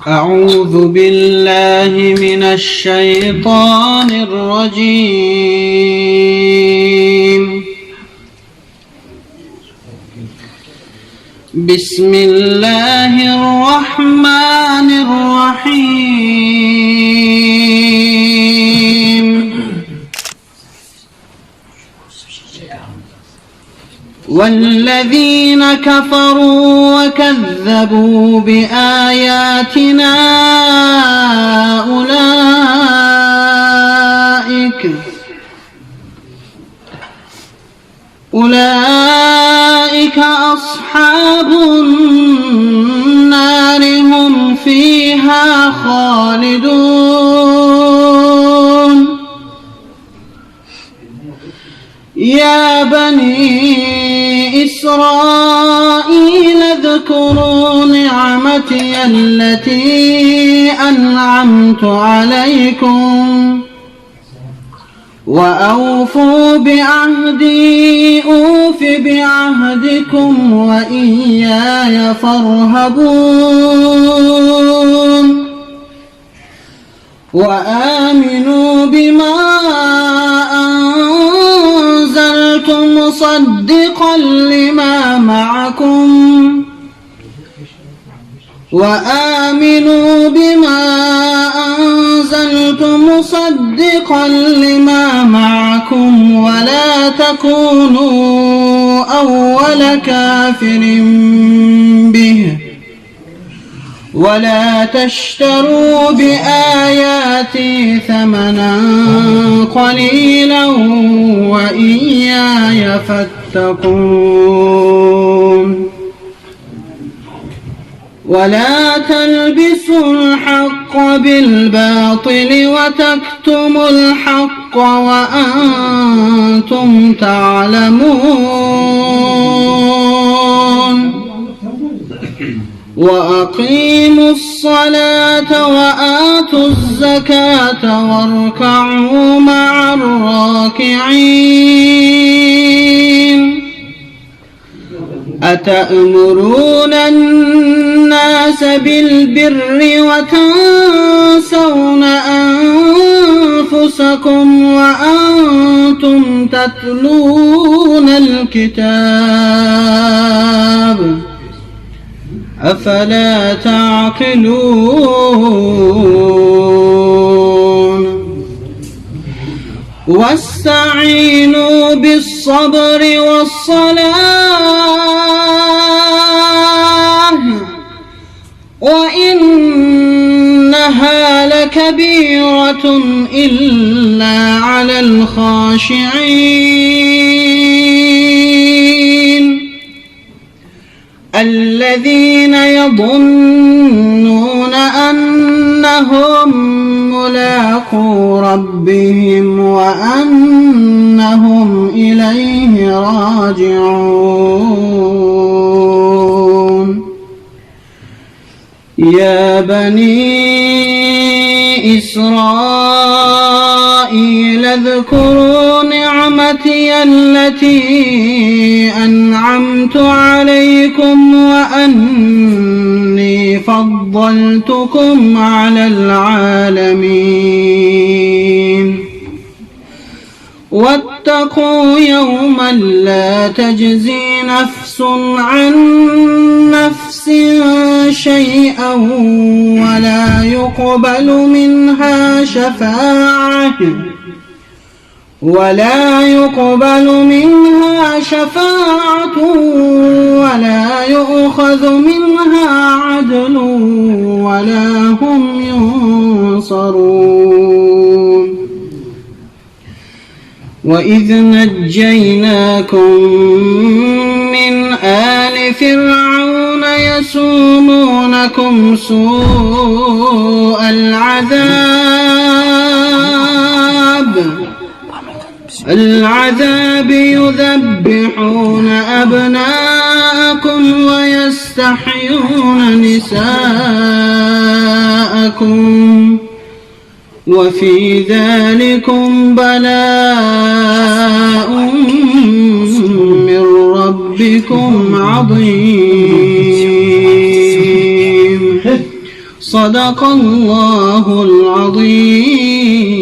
أعوذ بالله من الشيطان الرجيم. بسم الله الرحمن الرحيم. والذين كفروا وكذبوا بآياتنا أولئك أصحاب النار هم فيها خالدون. يا بني إسرائيل اذكروا نعمتي التي أنعمت عليكم وأوفوا بعهدي أوف بعهدكم وإياي فارهبون. وآمنوا بما أنزلت مصدقا لما معكم ولا تكونوا أول كافر به ولا تشتروا بآياتي ثمنا قليلا وإياي فاتقون. ولا تلبسوا الحق بالباطل وتكتموا الحق وأنتم تعلمون. وأقيموا الصلاة وآتوا الزكاة واركعوا مع الراكعين. أتأمرون الناس بالبر وتنسون أنفسكم وأنتم تتلون الكتاب أفلا تعقلون. واستعينوا بالصبر والصلاة وإنها لكبيرة إلا على الخاشعين الذين يظنون أنهم ملاقو ربهم وأنهم إليه راجعون. يا بني إسرائيل اذكروا نعمتي التي أنعمت عليكم وأني فضلتكم على العالمين. واتقوا يوما لا تجزي نفس عن نفس شيئا ولا يقبل منها شفاعة ولا يؤخذ منها عدل ولا هم ينصرون. وإذ نجيناكم من آل فرعون يسومونكم سوء العذاب يذبحون أبناءكم ويستحيون نساءكم وفي ذلكم بلاء من ربكم عظيم. صدق الله العظيم.